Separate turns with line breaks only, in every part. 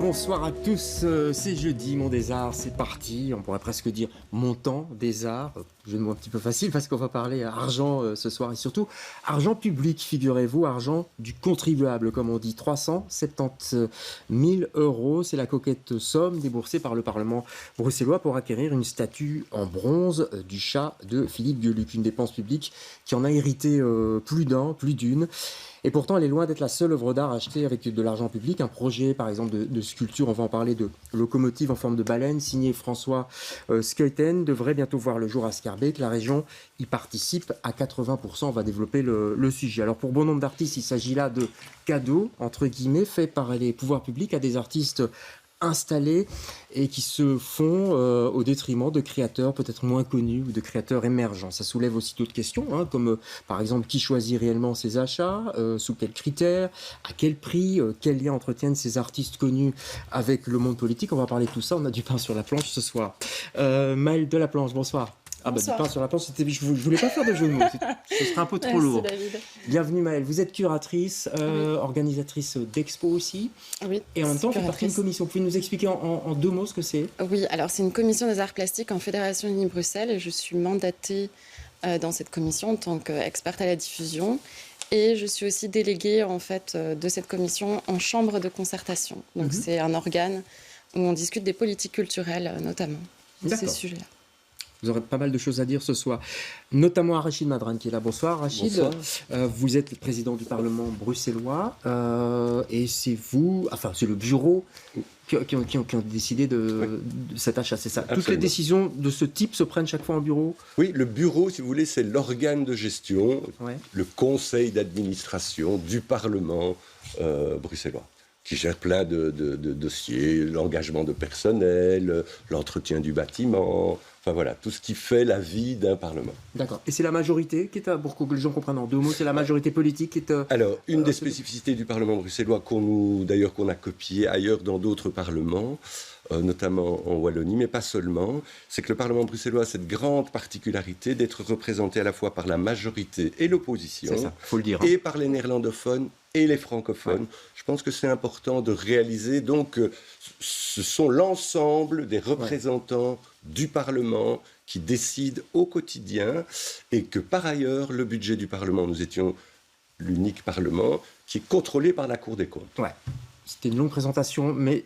Bonsoir à tous, c'est jeudi, Mon des Arts, c'est parti, on pourrait presque dire mon temps des arts, jeu de mots un petit peu facile parce qu'on va parler argent ce soir et surtout argent public, figurez-vous, argent du contribuable comme on dit, 370 000 euros, c'est la coquette somme déboursée par le Parlement bruxellois pour acquérir une statue en bronze du chat de Philippe Gueluc, une dépense publique qui en a hérité plus d'une. Et pourtant, elle est loin d'être la seule œuvre d'art achetée avec de l'argent public. Un projet, par exemple, de sculpture, on va en parler, de locomotive en forme de baleine, signé François Scheuten, devrait bientôt voir le jour à Schaerbeek. La région y participe à 80%. On va développer le sujet. Alors, pour bon nombre d'artistes, il s'agit là de cadeaux, entre guillemets, faits par les pouvoirs publics à des artistes installés et qui se font au détriment de créateurs peut-être moins connus ou de créateurs émergents. Ça soulève aussi d'autres questions, comme par exemple qui choisit réellement ses achats, sous quels critères, à quel prix, quels liens entretiennent ces artistes connus avec le monde politique. On va parler de tout ça, on a du pain sur la planche ce soir. Maëlle Delaplanche, bonsoir. Ah bah du pain sur la planche, je voulais pas faire de jeu de mots, ce serait un peu trop lourd. David. Bienvenue Maëlle, vous êtes curatrice, organisatrice d'expo aussi,
oui,
et en même temps vous faites partie d'une commission. Vous pouvez nous expliquer en deux mots ce que c'est?
Oui, alors c'est une commission des arts plastiques en Fédération Unie-Bruxelles et je suis mandatée dans cette commission en tant qu'experte à la diffusion. Et je suis aussi déléguée en fait, de cette commission en chambre de concertation. Donc c'est un organe où on discute des politiques culturelles notamment, de ces sujets-là.
Vous aurez pas mal de choses à dire ce soir, notamment à Rachid Madran qui est là. Bonsoir Rachid. Bonsoir. Vous êtes le président du Parlement bruxellois et c'est vous, enfin c'est le bureau qui ont décidé de cet achat, c'est ça? Absolument. Toutes les décisions de ce type se prennent chaque fois en bureau?
Oui, le bureau, si vous voulez, c'est l'organe de gestion, le conseil d'administration du Parlement bruxellois, qui gère plein de dossiers, l'engagement de personnel, l'entretien du bâtiment, enfin voilà, tout ce qui fait la vie d'un Parlement.
D'accord. Et c'est la majorité qui est, pour que les gens comprennent en deux mots, c'est la majorité politique qui est...
Alors, une des spécificités du Parlement bruxellois qu'on a copié ailleurs dans d'autres parlements, notamment en Wallonie, mais pas seulement, c'est que le Parlement bruxellois a cette grande particularité d'être représenté à la fois par la majorité et l'opposition,
c'est ça, faut le dire,
et par les néerlandophones et les francophones. Ouais. Je pense que c'est important de réaliser donc que ce sont l'ensemble des représentants du Parlement qui décident au quotidien et que par ailleurs, le budget du Parlement, nous étions l'unique Parlement qui est contrôlé par la Cour des comptes.
Ouais. C'était une longue présentation, mais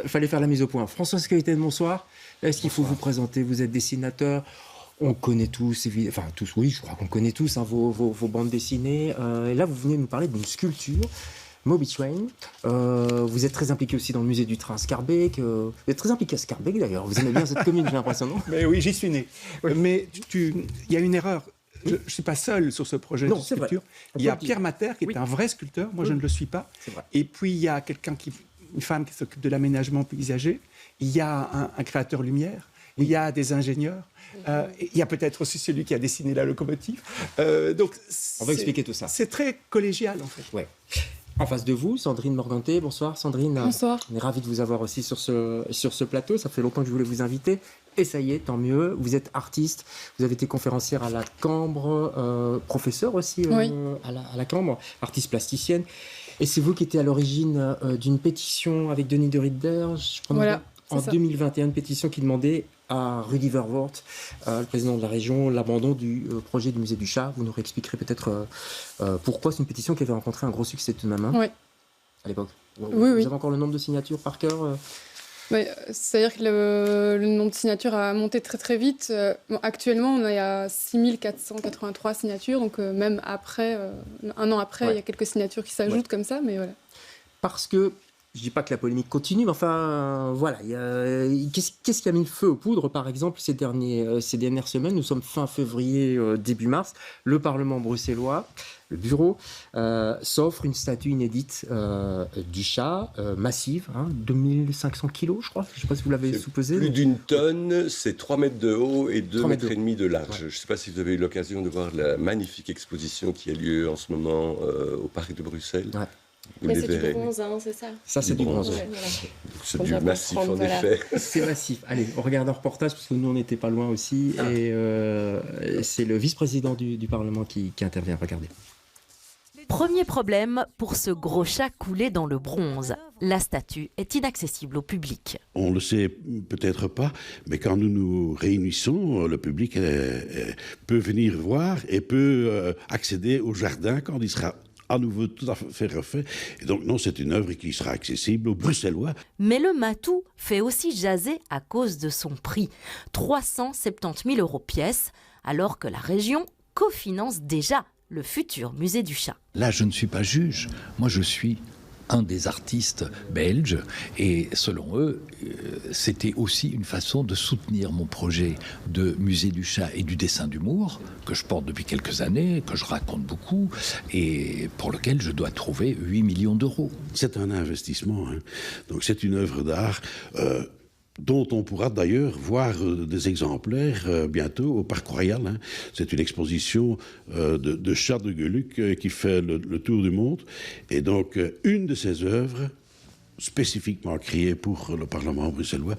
fallait faire la mise au point. François Scheuten, bonsoir. Est-ce qu'il faut vous présenter? Vous êtes dessinateur. On connaît tous, enfin tous, oui, je crois qu'on connaît tous vos bandes dessinées. Et là, vous venez nous parler d'une sculpture, Moby Train. Vous êtes très impliqué aussi dans le musée du train à Schaerbeek. Vous êtes très impliqué à Schaerbeek d'ailleurs. Vous aimez bien cette commune, j'ai l'impression, non?
Mais oui, j'y suis né. Oui. Mais il y a une erreur. Je ne suis pas seul sur ce projet de sculpture. Il y a Pierre Mater, qui est un vrai sculpteur. Moi, je ne le suis pas. Et puis, il y a une femme qui s'occupe de l'aménagement paysager. Il y a un créateur lumière. Il y a des ingénieurs. Il y a peut-être aussi celui qui a dessiné la locomotive. Donc,
on va expliquer tout ça.
C'est très collégial, en fait.
Ouais. En face de vous, Sandrine Morganté. Bonsoir, Sandrine.
Bonsoir.
On est ravis de vous avoir aussi sur ce plateau. Ça fait longtemps que je voulais vous inviter. Et ça y est, tant mieux. Vous êtes artiste. Vous avez été conférencière à la Cambre, professeur aussi à la Cambre, artiste plasticienne. Et c'est vous qui étiez à l'origine d'une pétition avec Denis de Ridder. En 2021, une pétition qui demandait à Rudy Verwoerd, le président de la région, l'abandon du projet du musée du chat. Vous nous réexpliquerez peut-être pourquoi. C'est une pétition qui avait rencontré un gros succès tout de même,
oui.
À l'époque.
Oui,
vous avez encore le nombre de signatures par cœur
Oui, c'est-à-dire que le nombre de signatures a monté très très vite. Actuellement, on est à 6483 signatures, donc même après, un an après, il y a quelques signatures qui s'ajoutent comme ça, mais voilà.
Parce que je ne dis pas que la polémique continue, mais enfin, voilà. Qu'est-ce qui a mis le feu aux poudres, par exemple, ces dernières semaines? Nous sommes fin février, début mars. Le Parlement bruxellois, le bureau, s'offre une statue inédite du chat, massive, 2500 kilos, je crois. Je ne sais pas si vous l'avez sous-pesé.
Plus d'une tonne, c'est 3 mètres de haut et 2,5 mètres de large. Ouais. Je ne sais pas si vous avez eu l'occasion de voir la magnifique exposition qui a lieu en ce moment au Parc de Bruxelles.
Ouais.
Mais c'est du bronze, c'est ça?
Ça, c'est du bronze.
Ouais, voilà.
C'est du massif, en effet.
C'est massif. Allez, on regarde un reportage, parce que nous, on n'était pas loin aussi. Et c'est le vice-président du Parlement qui intervient. Regardez.
Les Premier problème pour ce gros chat coulé dans le bronze. La statue est inaccessible au public.
On ne le sait peut-être pas, mais quand nous nous réunissons, le public peut venir voir et peut accéder au jardin quand il sera à nouveau tout à fait refait. Et donc non, c'est une œuvre qui sera accessible aux Bruxellois.
Mais le matou fait aussi jaser à cause de son prix. 370 000 € pièce, alors que la région cofinance déjà le futur musée du chat.
Là, je ne suis pas juge. Moi, je suis un des artistes belges et selon eux, c'était aussi une façon de soutenir mon projet de musée du chat et du dessin d'humour que je porte depuis quelques années, que je raconte beaucoup et pour lequel je dois trouver 8 millions d'euros.
C'est un investissement, hein. Donc c'est une œuvre d'art dont on pourra d'ailleurs voir des exemplaires bientôt au Parc Royal. Hein. C'est une exposition de chats de Gueluc qui fait le tour du monde. Et donc, une de ces œuvres, spécifiquement créée pour le Parlement bruxellois,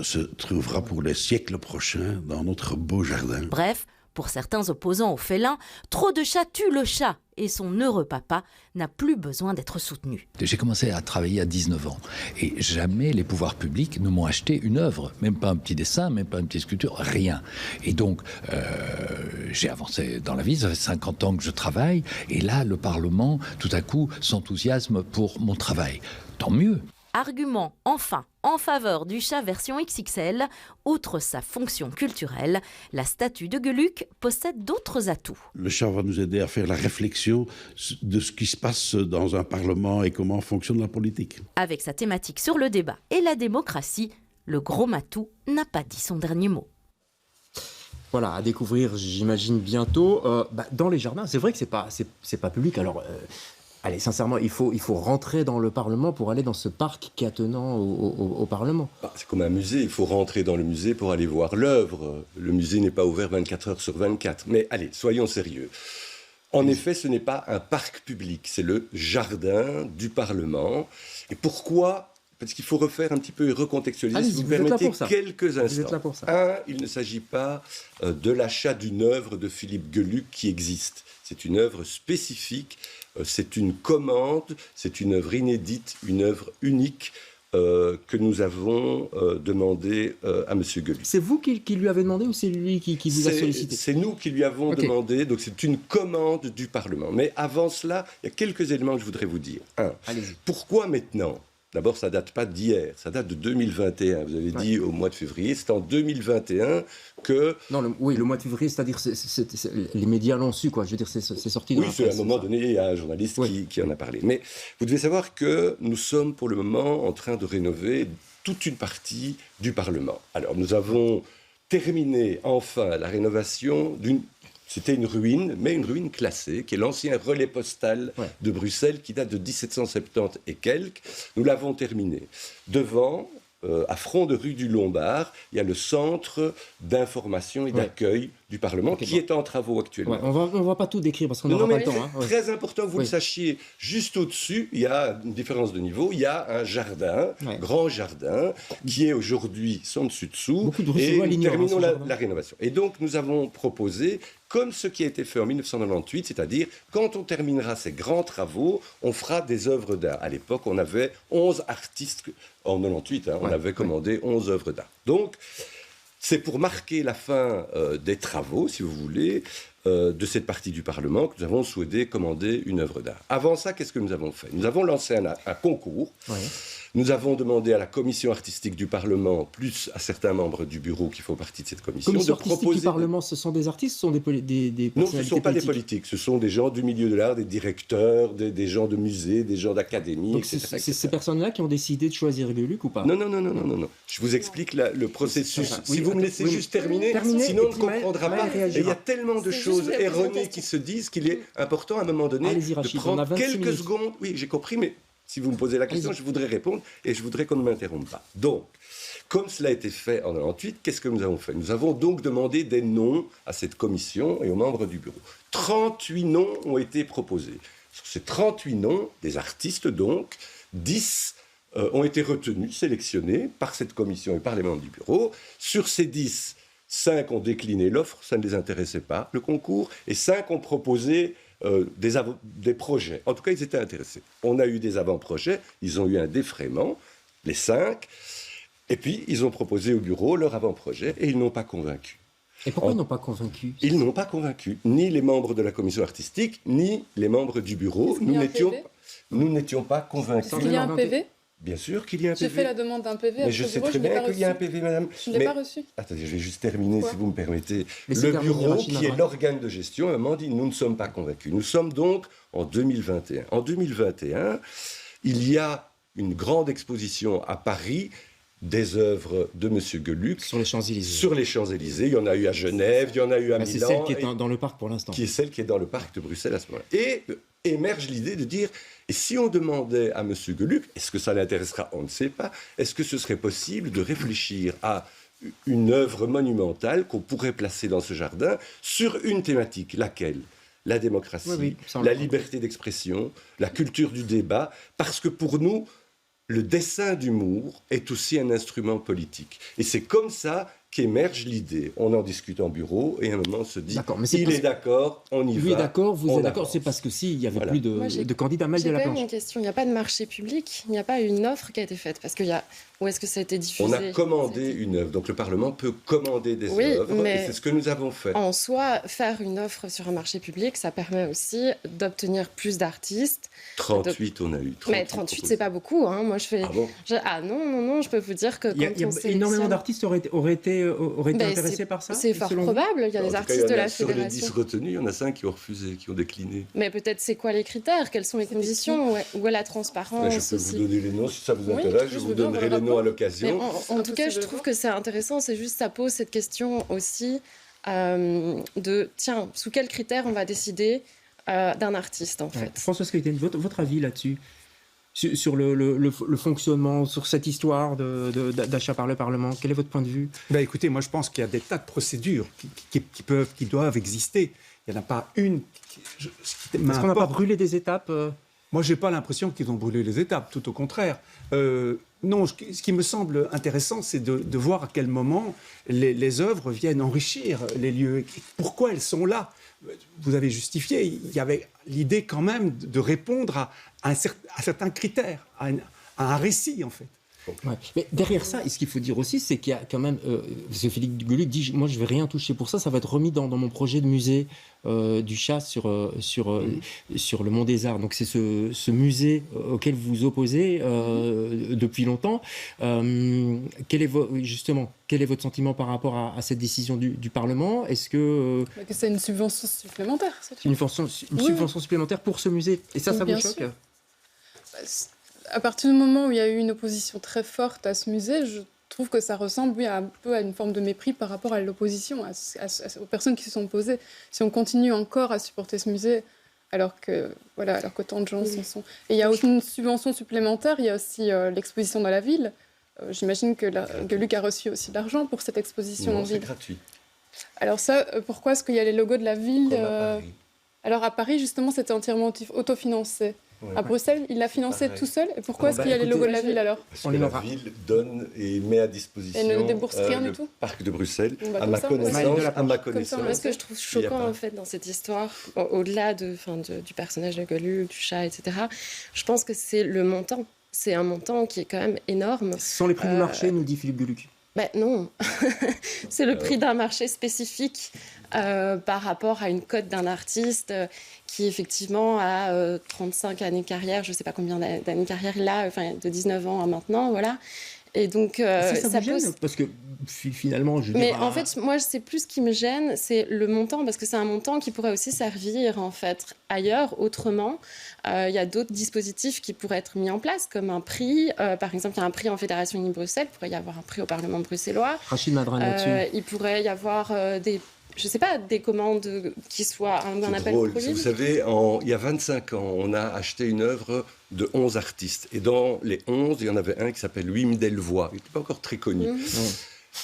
se trouvera pour les siècles prochains dans notre beau jardin.
Bref, pour certains opposants au félin, trop de chats tue le chat et son heureux papa n'a plus besoin d'être soutenu.
J'ai commencé à travailler à 19 ans et jamais les pouvoirs publics ne m'ont acheté une œuvre, même pas un petit dessin, même pas une petite sculpture, rien. Et donc, j'ai avancé dans la vie, ça fait 50 ans que je travaille et là, le Parlement, tout à coup, s'enthousiasme pour mon travail. Tant mieux.
Argument enfin en faveur du chat version XXL, outre sa fonction culturelle, la statue de Gueluc possède d'autres atouts.
Le chat va nous aider à faire la réflexion de ce qui se passe dans un parlement et comment fonctionne la politique.
Avec sa thématique sur le débat et la démocratie, le gros matou n'a pas dit son dernier mot.
Voilà, à découvrir, j'imagine, bientôt. Dans les jardins, c'est vrai que c'est pas public, alors... Allez, sincèrement, il faut rentrer dans le Parlement pour aller dans ce parc qui est attenant au Parlement.
C'est comme un musée, il faut rentrer dans le musée pour aller voir l'œuvre. Le musée n'est pas ouvert 24 heures sur 24. Mais allez, soyons sérieux. En effet, ce n'est pas un parc public, c'est le jardin du Parlement. Et pourquoi ? Parce qu'il faut refaire un petit peu et recontextualiser, si vous me permettez, quelques instants.
Vous êtes là pour ça.
Il ne s'agit pas de l'achat d'une œuvre de Philippe Gueluc qui existe. C'est une œuvre spécifique, c'est une commande, c'est une œuvre inédite, une œuvre unique que nous avons demandé à M. Gueluc.
C'est vous qui lui avez demandé ou c'est lui qui vous a sollicité ?
C'est nous qui lui avons demandé, donc c'est une commande du Parlement. Mais avant cela, il y a quelques éléments que je voudrais vous dire. Pourquoi maintenant ? D'abord, ça ne date pas d'hier, ça date de 2021. Vous avez dit au mois de février, c'est en 2021 que...
Non, le mois de février, c'est-à-dire les médias l'ont su, quoi. Je veux dire, c'est sorti de la presse.
Oui, à un moment donné, il y a un journaliste qui en a parlé. Mais vous devez savoir que nous sommes pour le moment en train de rénover toute une partie du Parlement. Alors, nous avons terminé enfin la rénovation d'une... C'était une ruine, mais une ruine classée, qui est l'ancien relais postal de Bruxelles, qui date de 1770 et quelques. Nous l'avons terminé. Devant, à front de rue du Lombard, il y a le centre d'information et d'accueil du Parlement, qui est en travaux actuellement.
On va pas tout décrire, parce qu'on n'aura pas le temps.
C'est très important que vous le sachiez. Juste au-dessus, il y a une différence de niveau, il y a un jardin, grand jardin, qui est aujourd'hui sans dessus-dessous, et nous terminons la rénovation. Et donc, nous avons proposé... Comme ce qui a été fait en 1998, c'est-à-dire, quand on terminera ces grands travaux, on fera des œuvres d'art. À l'époque, on avait 11 artistes, en 98, on avait commandé 11 œuvres d'art. Donc, c'est pour marquer la fin des travaux, si vous voulez, de cette partie du Parlement, que nous avons souhaité commander une œuvre d'art. Avant ça, qu'est-ce que nous avons fait ? Nous avons lancé un concours. Nous avons demandé à la commission artistique du Parlement, plus à certains membres du bureau qui font partie de cette commission,
de proposer... du Parlement, ce sont des artistes, ce sont des personnalités
Non, ce ne sont pas des politiques, ce sont des gens du milieu de l'art, des directeurs, des gens de musées, des gens d'académie,
donc etc. C'est ces personnes-là qui ont décidé de choisir Gueluc ou pas ?
Non. Je vous explique le processus. Si vous me laissez juste terminer, sinon on ne comprendra pas. Et il y a tellement de choses erronées qui se disent qu'il est important à un moment donné de prendre quelques secondes. Oui, j'ai compris, mais... Si vous me posez la question, je voudrais répondre et je voudrais qu'on ne m'interrompe pas. Donc, comme cela a été fait en 98, qu'est-ce que nous avons fait ? Nous avons donc demandé des noms à cette commission et aux membres du bureau. 38 noms ont été proposés. Sur ces 38 noms, des artistes donc, 10 ont été retenus, sélectionnés par cette commission et par les membres du bureau. Sur ces 10, 5 ont décliné l'offre, ça ne les intéressait pas, le concours, et 5 ont proposé des projets. En tout cas, ils étaient intéressés. On a eu des avant-projets, ils ont eu un défraiement, les 5, et puis ils ont proposé au bureau leur avant-projet et ils n'ont pas convaincu.
Et pourquoi ils n'ont pas convaincu?
Ils n'ont pas convaincu, ni les membres de la commission artistique, ni les membres du bureau. Nous n'étions pas convaincus.
Est-ce qu'il y a un PV?
Bien sûr qu'il y a un PV.
J'ai fait la demande d'un PV.
Mais je sais très bien qu'il y a un PV, madame.
Je ne l'ai pas reçu.
Attendez, je vais juste terminer, si vous me permettez.
Mais
le bureau, qui est l'organe de gestion, m'a dit, nous ne sommes pas convaincus. Nous sommes donc en 2021. En 2021, il y a une grande exposition à Paris des œuvres de M. Gueluc.
Sur les Champs-Élysées.
Sur les Champs-Élysées. Il y en a eu à Genève, il y en a eu à Milan.
C'est celle qui est dans le parc pour l'instant.
Qui est celle qui est dans le parc de Bruxelles à ce moment-là. Et émerge l'idée de dire, et si on demandait à M. Gueluc, est-ce que ça l'intéressera? On ne sait pas. Est-ce que ce serait possible de réfléchir à une œuvre monumentale qu'on pourrait placer dans ce jardin sur une thématique? Laquelle? La démocratie, la liberté d'expression, la culture du débat. Parce que pour nous, le dessin d'humour est aussi un instrument politique. Et c'est comme ça qu'émerge l'idée. On en discute en bureau et à un moment on se dit il est d'accord, on y va.
Lui est d'accord, vous êtes d'accord. C'est parce que s'il n'y avait plus de candidats mal de la planche.
J'ai une question. Il n'y a pas de marché public, il n'y a pas une offre qui a été faite. Parce qu'il y a... Où est-ce que ça a été diffusé?
On a commandé une œuvre. Donc le Parlement peut commander des œuvres et c'est ce que nous avons fait.
En soi, faire une offre sur un marché public, ça permet aussi d'obtenir plus d'artistes.
38 on a eu.
Mais 38 c'est pas beaucoup. Hein. Moi je fais... non, je peux vous dire que
énormément d'artistes auraient été intéressés par ça?
C'est fort probable. Il y a des artistes de la fédération.
Sur les 10 retenus, il y en a 5 qui ont refusé, qui ont décliné.
Mais peut-être c'est quoi les critères? Quelles sont les conditions? Où est la transparence?
Je peux vous donner les noms si ça vous intéresse. Je vous donnerai les noms à l'occasion.
En tout cas, je trouve que c'est intéressant. C'est juste ça pose cette question aussi de tiens, sous quels critères on va décider d'un artiste en fait.
François Skeuten, votre avis là-dessus? Sur le fonctionnement, sur cette histoire d'achat par le Parlement. Quel est votre point de vue?
Écoutez, moi je pense qu'il y a des tas de procédures qui doivent exister. Il n'y en a pas une...
Est-ce qu'on n'a pas brûlé des étapes
Moi, je n'ai pas l'impression qu'ils ont brûlé les étapes, tout au contraire. Non, ce qui me semble intéressant, c'est de voir à quel moment les œuvres viennent enrichir les lieux. Pourquoi elles sont là? Vous avez justifié, il y avait l'idée quand même de répondre à certains critères, à un récit en fait.
Ouais. Mais derrière ça, et ce qu'il faut dire aussi, c'est qu'il y a quand même... parce que Philippe Gueluc dit, moi je ne vais rien toucher pour ça, ça va être remis dans mon projet de musée du chat sur le Mont des Arts. Donc c'est ce musée auquel vous vous opposez depuis longtemps. Quel est votre sentiment par rapport à cette décision du Parlement? Est-ce que...
que c'est une subvention supplémentaire.
Une subvention supplémentaire pour ce musée. Et ça vous choque?
À partir du moment où il y a eu une opposition très forte à ce musée, je trouve que ça ressemble un peu à une forme de mépris par rapport à l'opposition, aux personnes qui se sont opposées. Si on continue encore à supporter ce musée, alors que tant de gens s'en sont... Et il y a aussi une subvention supplémentaire, il y a aussi l'exposition dans la ville. J'imagine que Gueluc a reçu aussi de l'argent pour cette exposition en ville.
C'est gratuit.
Alors ça, pourquoi est-ce qu'il y a les logos de la ville
Comme à Paris.
Alors à Paris, justement, c'était entièrement autofinancé. Ouais. À Bruxelles, il l'a financé tout seul. Et pourquoi est-ce qu'il y a les logos de la ville alors?
Parce que la ville donne et met à disposition
et ne débourse rien du tout.
Parc de Bruxelles, à ma connaissance.
Ce que je trouve choquant en fait dans cette histoire, au-delà du personnage de Gueluc, du chat, etc., je pense que c'est le montant. C'est un montant qui est quand même énorme.
Ce sont les prix du marché, nous dit Philippe Gueluc.
Non, c'est le prix d'un marché spécifique par rapport à une cote d'un artiste qui effectivement a 35 années de carrière, je ne sais pas combien d'années de carrière il a, de 19 ans à maintenant, voilà. Et donc,
ça pose... Parce que finalement,
en fait, moi, c'est plus ce qui me gêne, c'est le montant, parce que c'est un montant qui pourrait aussi servir, en fait, ailleurs, autrement. Il y a d'autres dispositifs qui pourraient être mis en place, comme un prix. Par exemple, il y a un prix en Fédération Unie-Bruxelles, il pourrait y avoir un prix au Parlement bruxellois.
Rachid Madran là-dessus.
Il pourrait y avoir des commandes qui soient un appel
drôle. Vous savez, il y a 25 ans, on a acheté une œuvre de 11 artistes. Et dans les 11, il y en avait un qui s'appelle Wim Delvoye. Il n'était pas encore très connu.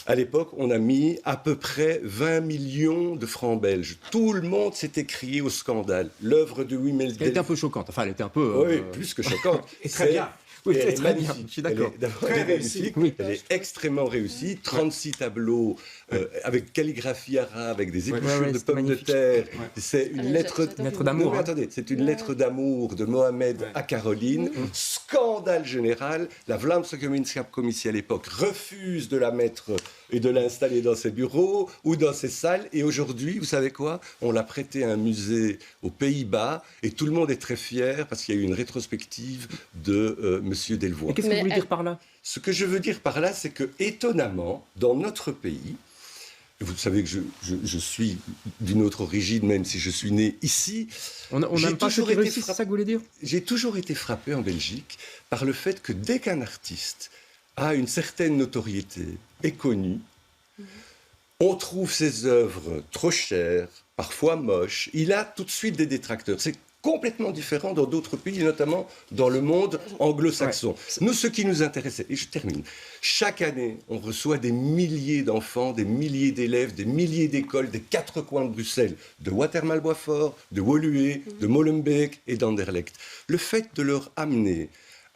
À l'époque, on a mis à peu près 20 millions de francs belges. Tout le monde s'était crié au scandale. L'œuvre de Wim Delvoye...
Elle était un peu choquante. Enfin, elle était un peu...
Oui, plus que choquante.
Et très bien.
Oui,
elle est
très bien,
magnifique.
je suis d'accord.
Elle est magnifique,
Oui.
elle est extrêmement réussie. 36 tableaux avec calligraphie arabe, avec des épluchures de pommes de terre. C'est une lettre
d'amour.
Non, mais attendez, c'est une lettre d'amour de Mohamed à Caroline. Scandale général. La Vlaamse Gemeenschapscommissie à l'époque refuse de la mettre et de l'installer dans ses bureaux ou dans ses salles. Et aujourd'hui, vous savez quoi? On l'a prêté à un musée aux Pays-Bas et tout le monde est très fier parce qu'il y a eu une rétrospective de Monsieur Delvoye.
Et qu'est-ce que vous voulez dire par là?
Ce que je veux dire par là, c'est que étonnamment, dans notre pays, vous savez que je suis d'une autre origine, même si je suis né ici.
On n'aime pas ceux qui réussissent, c'est ça que vous voulez dire?
J'ai toujours été frappé en Belgique par le fait que dès qu'un artiste a une certaine notoriété, est connu, on trouve ses œuvres trop chères, parfois moches. Il a tout de suite des détracteurs. C'est complètement différent dans d'autres pays, notamment dans le monde anglo-saxon. Ouais. Nous, ce qui nous intéressait, et je termine, chaque année, on reçoit des milliers d'enfants, des milliers d'élèves, des milliers d'écoles des quatre coins de Bruxelles, de Watermal-Boisfort, de Woluwe, de Molenbeek et d'Anderlecht. Le fait de leur amener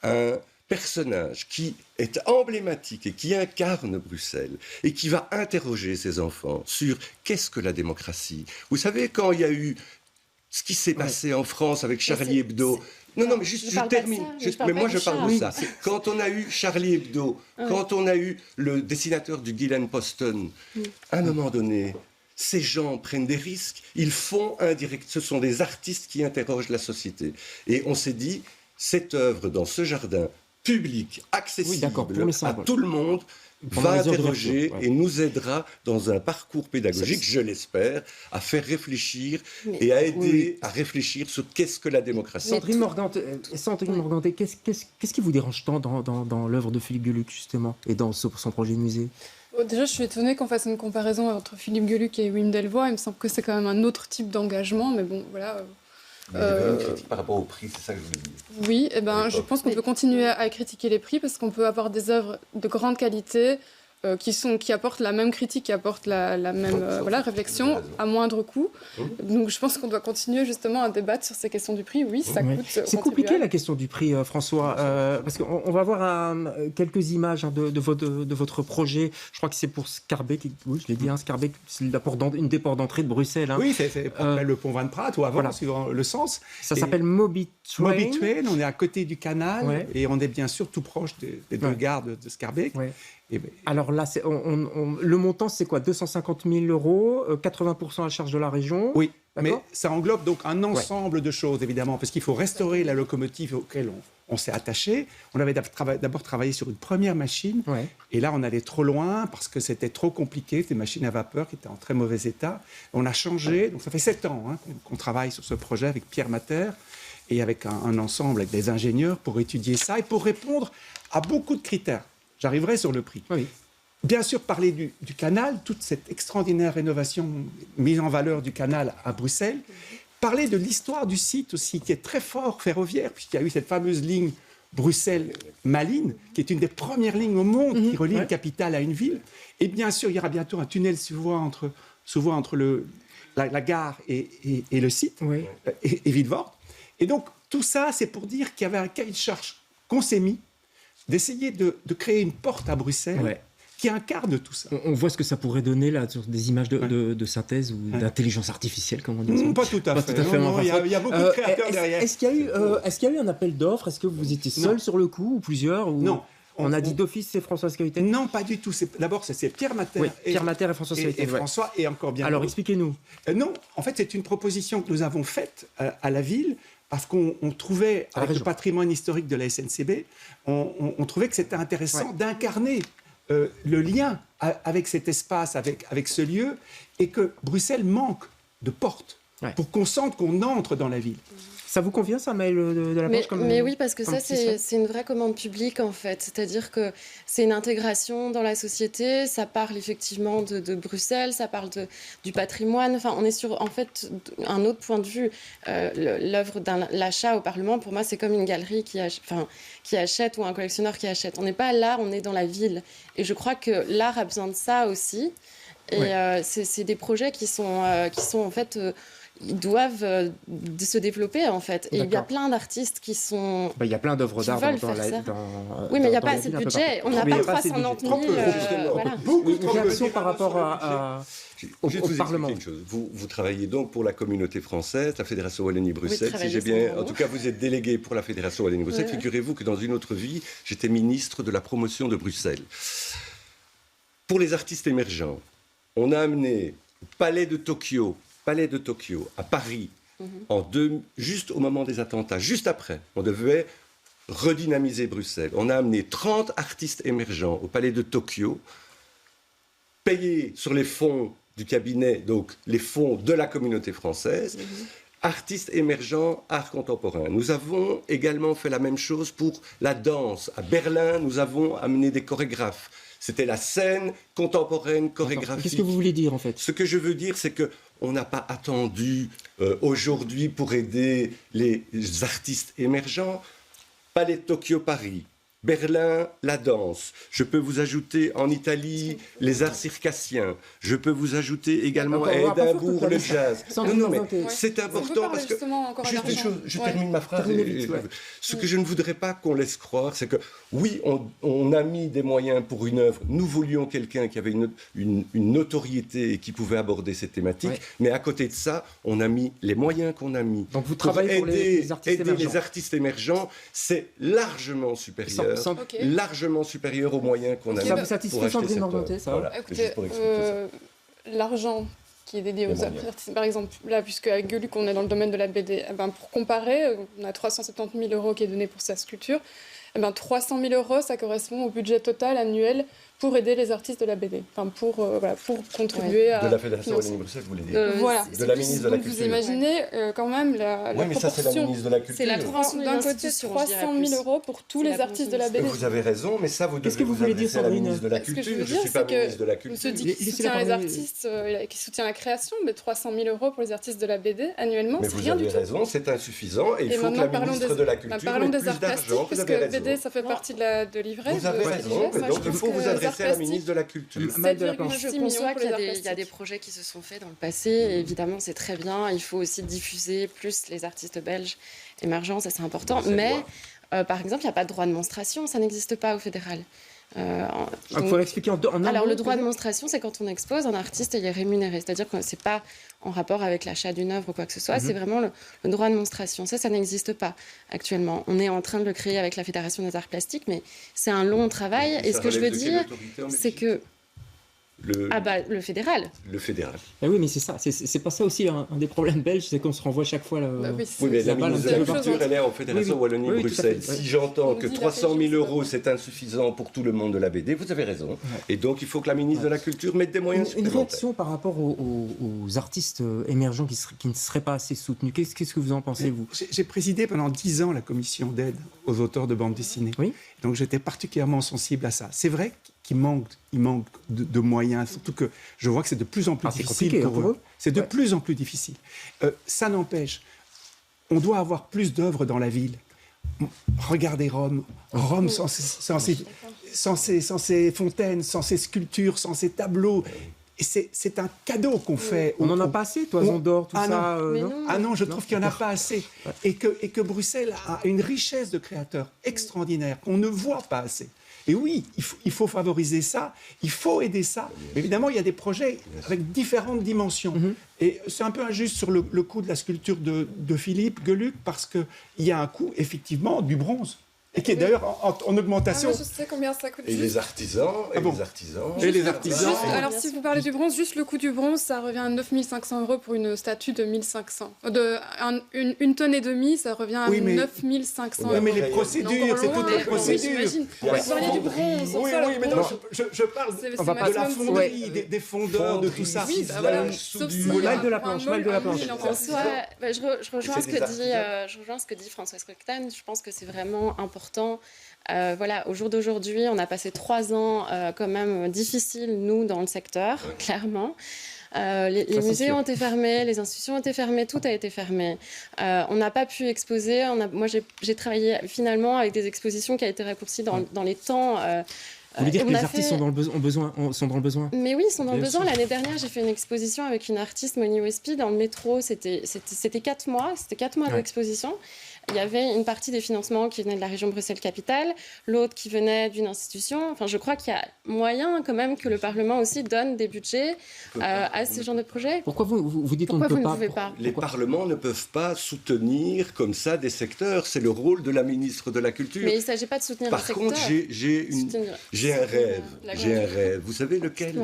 un personnage qui est emblématique et qui incarne Bruxelles et qui va interroger ses enfants sur qu'est-ce que la démocratie. Vous savez, quand il y a eu ce qui s'est passé en France avec Charlie Hebdo. Non, mais juste, je termine. Mais moi, je parle de ça. Quand on a eu Charlie Hebdo, quand on a eu le dessinateur du Guilain Poston, à un moment donné, ces gens prennent des risques. Ils font ce sont des artistes qui interrogent la société. Et on s'est dit, cette œuvre dans ce jardin public, accessible à tout le monde, va interroger et nous aidera dans un parcours pédagogique, je l'espère, à faire réfléchir et à aider à réfléchir sur qu'est-ce que la démocratie.
Sandrine Morganté, qu'est-ce qui vous dérange tant dans l'œuvre de Philippe Geluck, justement, et dans son projet de musée?
Déjà, je suis étonnée qu'on fasse une comparaison entre Philippe Geluck et Wim Delvoye. Il me semble que c'est quand même un autre type d'engagement, mais bon, voilà...
Mais il y avait une critique par rapport au prix, c'est ça que je voulais dire.
Oui, je pense qu'on peut continuer à critiquer les prix parce qu'on peut avoir des œuvres de grande qualité qui apportent la même critique, qui apportent la même réflexion à moindre coût. Donc je pense qu'on doit continuer justement à débattre sur ces questions du prix. Oui, ça coûte.
C'est compliqué la question du prix, François, parce qu'on va voir quelques images de votre projet. Je crois que c'est pour Schaerbeek, oui, je l'ai dit, Schaerbeek, c'est une des portes d'entrée de Bruxelles.
Oui, c'est le pont Van Praat ou avant, suivant le sens.
Ça s'appelle Moby Train.
Moby Train, on est à côté du canal et on est bien sûr tout proche des deux gares de Schaerbeek.
Alors là, le montant, c'est quoi? 250 000 €, 80% à charge de la région.
Oui, mais ça englobe donc un ensemble de choses, évidemment, parce qu'il faut restaurer la locomotive auquel on s'est attaché. On avait d'abord travaillé sur une première machine, et là, on allait trop loin parce que c'était trop compliqué, ces machines à vapeur qui étaient en très mauvais état. On a changé, donc ça fait 7 ans qu'on travaille sur ce projet avec Pierre Mater et avec un ensemble, avec des ingénieurs pour étudier ça et pour répondre à beaucoup de critères. J'arriverai sur le prix. Oui. Bien sûr, parler du canal, toute cette extraordinaire rénovation, mise en valeur du canal à Bruxelles. Parler de l'histoire du site aussi, qui est très fort ferroviaire, puisqu'il y a eu cette fameuse ligne Bruxelles-Malines, qui est une des premières lignes au monde qui relie une capitale à une ville. Et bien sûr, il y aura bientôt un tunnel sous-voie entre la gare et le site, et Vilvoorde. Et donc, tout ça, c'est pour dire qu'il y avait un cahier de charge qu'on s'est mis, d'essayer de créer une porte à Bruxelles qui incarne tout ça.
On voit ce que ça pourrait donner là, sur des images de synthèse ou d'intelligence artificielle, comme on dit.
Pas tout à fait. Il y a beaucoup de créateurs derrière.
Est-ce qu'il y a eu un appel d'offres? Est-ce que vous étiez seul sur le coup ou plusieurs
Non.
On a dit d'office, c'est François Schaerbeek?
Non, pas du tout. D'abord, c'est Pierre Mater.
Pierre Mater et François Schaerbeek.
Et François, et encore bien.
Alors, expliquez-nous.
Non, en fait, c'est une proposition que nous avons faite à la ville, parce qu'on trouvait, avec le patrimoine historique de la SNCB, on trouvait que c'était intéressant d'incarner le lien avec cet espace, avec ce lieu, et que Bruxelles manque de portes pour qu'on sente qu'on entre dans la ville.
Ça vous convient, ça, Maëlle de la Planche,
mais oui, parce que ça, c'est une vraie commande publique, en fait. C'est-à-dire que c'est une intégration dans la société. Ça parle effectivement de Bruxelles, ça parle du patrimoine. Enfin, on est sur, en fait, un autre point de vue. L'œuvre l'achat au Parlement, pour moi, c'est comme une galerie qui achète ou un collectionneur qui achète. On n'est pas là, on est dans la ville. Et je crois que l'art a besoin de ça aussi. Et c'est des projets qui sont en fait... ils doivent se développer en fait. Et il y a plein d'artistes qui sont.
Il y a plein d'œuvres d'art dans
oui, mais il n'y a pas assez de budget. On n'a pas 390 000.
Une réaction par rapport au Parlement.
Vous travaillez donc pour la communauté française, la Fédération Wallonie-Bruxelles. Si j'ai bien, en tout cas, vous êtes délégué pour la Fédération Wallonie-Bruxelles. Oui. Figurez-vous que dans une autre vie, j'étais ministre de la promotion de Bruxelles. Pour les artistes émergents, on a amené au Palais de Tokyo à Paris, juste au moment des attentats, juste après. On devait redynamiser Bruxelles. On a amené 30 artistes émergents au Palais de Tokyo, payés sur les fonds du cabinet, donc les fonds de la communauté française, artistes émergents, art contemporain. Nous avons également fait la même chose pour la danse. À Berlin, nous avons amené des chorégraphes. C'était la scène contemporaine chorégraphique.
Qu'est-ce que vous voulez dire en fait?
Ce que je veux dire, c'est qu'on n'a pas attendu aujourd'hui pour aider les artistes émergents. Palais de Tokyo, Paris. Berlin, la danse. Je peux vous ajouter en Italie les arts circassiens. Je peux vous ajouter également à Édimbourg le jazz. Non, mais c'est important parce que juste une chose, je termine ma phrase. Ce que je ne voudrais pas qu'on laisse croire, c'est que oui, on a mis des moyens pour une œuvre. Nous voulions quelqu'un qui avait une notoriété et qui pouvait aborder cette thématique. Mais à côté de ça, on a mis les moyens qu'on a mis.
Donc vous travaillez pour les artistes émergents.
Aider les artistes émergents, c'est largement supérieur. Largement supérieur aux moyens qu'on a mis.
Ça vous satisfait, Sandrine Morganté, ça?
Voilà. Écoutez, l'argent qui est dédié aux artistes, par exemple, là, puisque avec Gueuluc, on est dans le domaine de la BD, pour comparer, on a 370 000 € qui est donné pour sa sculpture. 300 000 €, ça correspond au budget total annuel pour aider les artistes de la BD, pour contribuer à...
De la Fédération Wallonie-Bruxelles, vous voulez dire
voilà.
De la ministre de la Culture.
Vous imaginez quand même la
mais ça, c'est la ministre de la Culture.
C'est la proportion
d'un côté 300 000 € pour tous les artistes de la BD.
Vous avez raison, mais ça, vous devez vous adresser à la ministre de la Culture.
Ce que je veux dire,
je ne suis pas ministre de la Culture.
On se dit qu'il soutient les artistes, qu'il soutient la création, mais 300 000 € pour les artistes de la BD annuellement, c'est rien du tout.
Mais vous avez raison, c'est insuffisant, et il faut que la ministre de la Culture mette plus d'argent.
Parce que BD, ça fait partie de l'ivraie.
Vous avez raison, donc il faut vous adresser à la ministre de la Culture.
Je conçois qu'il y a des projets qui se sont faits dans le passé. Et évidemment, c'est très bien. Il faut aussi diffuser plus les artistes belges émergents, ça c'est important. Mais par exemple, il n'y a pas de droit de monstration. Ça n'existe pas au fédéral.
Il faut l'expliquer en
alors, le droit de monstration, c'est quand on expose un artiste et il est rémunéré. C'est-à-dire que ce n'est pas en rapport avec l'achat d'une œuvre ou quoi que ce soit. C'est vraiment le droit de monstration. Ça n'existe pas actuellement. On est en train de le créer avec la Fédération des arts plastiques, mais c'est un long travail. Et ce que je veux dire, c'est que... le fédéral.
Le fédéral.
Oui, mais c'est ça. C'est pas ça aussi un des problèmes belges, c'est qu'on se renvoie chaque fois.
Oui, mais la ministre de la Culture, elle est en Fédération Wallonie-Bruxelles. Si j'entends que 300 000 € c'est insuffisant pour tout le monde de la BD, vous avez raison. Et donc, il faut que la ministre de la Culture mette des moyens supplémentaires.
Une réaction par rapport aux artistes émergents qui ne seraient pas assez soutenus. Qu'est-ce que vous en pensez, vous?
J'ai présidé pendant 10 ans la commission d'aide aux auteurs de bande dessinée.
Oui.
Donc, j'étais particulièrement sensible à ça. C'est vrai qu'il manque de moyens, surtout que je vois que c'est de plus en plus difficile pour eux. C'est de plus en plus difficile. Ça n'empêche, on doit avoir plus d'œuvres dans la ville. Regardez Rome. Rome sans ses fontaines, sans ses sculptures, sans ses tableaux. Et c'est un cadeau qu'on fait.
On n'en a pas assez, Toison d'Or, tout ça.
Non, je trouve qu'il n'y en a pas assez. Et que Bruxelles a une richesse de créateurs extraordinaire qu'on ne voit pas assez. Et oui, il faut favoriser ça, il faut aider ça. Mais évidemment, il y a des projets avec différentes dimensions. Et c'est un peu injuste sur le coût de la sculpture de Philippe Gueuluc, parce qu'il y a un coût, effectivement, du bronze. Et qui est d'ailleurs en augmentation.
Je sais combien ça coûte.
Et les artisans.
Alors, si vous parlez du bronze, juste le coût du bronze, ça revient à 9 500 € pour une statue de 1500. Une tonne et demie, ça revient à 9 500 €.
Oui, mais les procédures, c'est toutes les procédures.
Vous parlez du bronze.
Oui, mais non, je parle de la fonderie, des fondeurs, de tout ça.
Oui,
Mal de la planche.
Je rejoins ce que dit Françoise Coquetaine. Je pense que c'est vraiment important. Au jour d'aujourd'hui, on a passé 3 ans quand même difficiles, nous, dans le secteur, clairement. Les musées ont été fermés, les institutions ont été fermées, tout a été fermé. On n'a pas pu exposer. Moi, j'ai travaillé finalement avec des expositions qui ont été raccourcies dans les temps.
Vous voulez dire que les artistes sont dans le besoin.
Mais oui, ils sont dans le besoin. L'année dernière, j'ai fait une exposition avec une artiste, Moni Wespi, dans le métro. C'était 4 mois. C'était 4 mois d'exposition. Il y avait une partie des financements qui venaient de la région Bruxelles-Capitale, l'autre qui venait d'une institution. Enfin, je crois qu'il y a moyen quand même que le Parlement aussi donne des budgets à ce genre de projet.
Pourquoi vous dites qu'on ne peut pas?
Les parlements ne peuvent pas soutenir comme ça des secteurs. C'est le rôle de la ministre de la Culture.
Mais il ne s'agit pas de soutenir
Par contre, j'ai un rêve. Vous savez lequel?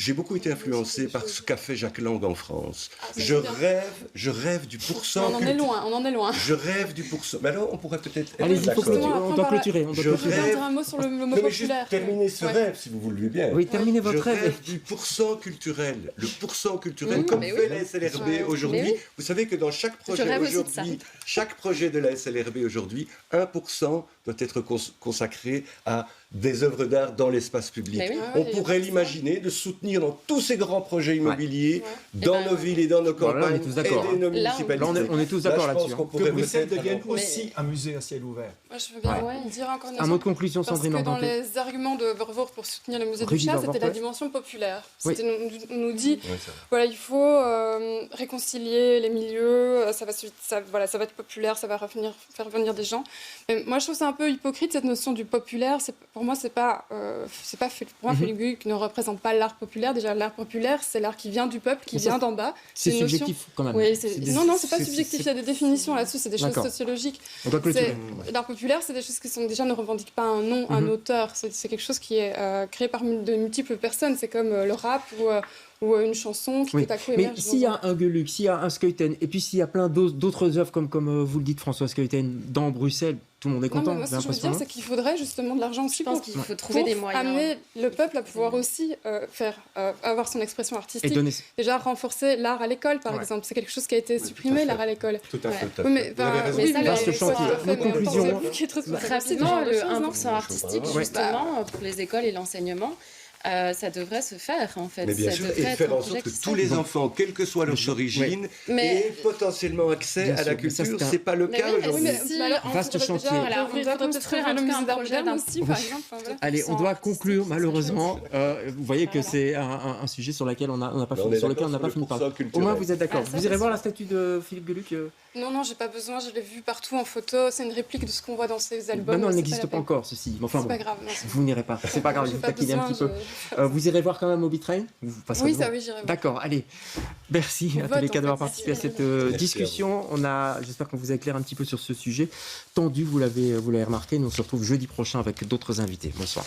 J'ai beaucoup été influencé par ce qu'a fait Jacques Lang en France. Je rêve du pourcent.
On en est loin.
Je rêve du pourcent. Mais alors, on pourrait peut-être.
Allez, on doit clôturer.
Je veux dire un mot sur le mot populaire.
Juste terminer ce rêve, si vous voulez bien.
Oui, terminez votre rêve.
Je rêve du pourcent culturel. Le pourcent culturel, comme fait la SLRB aujourd'hui. Vous savez que dans chaque projet de la SLRB aujourd'hui, 1% doit être consacré à des œuvres d'art dans l'espace public. On pourrait l'imaginer de soutenir dans tous ces grands projets immobiliers, dans nos villes et dans nos campagnes, et nos municipalités.
On est tous d'accord là-dessus.
Que Bruxelles devienne aussi un musée à ciel ouvert.
Moi, je veux bien dire encore
un mot de conclusion, Sandrine.
Parce que dans les arguments de Vervoort pour soutenir le musée du chat, c'était la dimension populaire. On nous dit, voilà, il faut réconcilier les milieux, ça va être populaire, ça va faire revenir des gens. Mais moi, je trouve ça un peu hypocrite, cette notion du populaire. Pour moi, Philippe Gueluc ne représente pas l'art populaire. Déjà, l'art populaire, c'est l'art qui vient du peuple, qui vient d'en bas.
C'est subjectif quand même.
Oui, non, c'est pas subjectif. Il y a des définitions là-dessus, c'est des choses sociologiques. L'art populaire, c'est des choses qui ne revendiquent pas un nom, un auteur. C'est quelque chose qui est créé par de multiples personnes. C'est comme le rap ou une chanson qui tout à coup émerge.
Mais s'il y a un Gueluc, s'il y a un Skeuten, et puis s'il y a plein d'autres œuvres comme vous le dites, François Skeuten, dans Bruxelles, tout le monde est content.
Non, mais moi, ce que je veux dire, c'est qu'il faudrait justement de l'argent aussi
qu'il faut trouver des moyens.
Amener le peuple à pouvoir aussi avoir son expression artistique. Déjà, renforcer l'art à l'école, par exemple. C'est quelque chose qui a été supprimé, l'art à l'école.
Tout à fait.
Mais
vaste chantier. Conclusion.
Rapidement, le 1% artistique, justement, pour les écoles et l'enseignement. Ça devrait se faire, en fait.
Mais bien sûr, et faire en sorte que tous les enfants, quelle que soit leur origine, aient potentiellement accès à la culture. C'est pas le cas aujourd'hui.
Vaste chantier.
On doit construire un musée d'art moderne aussi, par exemple.
Allez, on doit conclure, malheureusement. Vous voyez que c'est un sujet sur lequel on n'a pas fini de parler. Au moins, vous êtes d'accord. Vous irez voir la statue de Philippe Gueluc?
Non, j'ai pas besoin. Je l'ai vu partout en photo. C'est une réplique de ce qu'on voit dans ses albums.
Non, elle n'existe pas encore, ceci.
C'est pas grave.
Vous n'irez pas. C'est pas grave, je vous taquine un petit peu. Vous irez voir quand même Moby Train?
Oui, j'irai voir.
D'accord, allez. Merci à tous les cas d'avoir participé à cette discussion. J'espère qu'on vous a éclairé un petit peu sur ce sujet tendu, vous l'avez remarqué. Nous on se retrouve jeudi prochain avec d'autres invités. Bonsoir.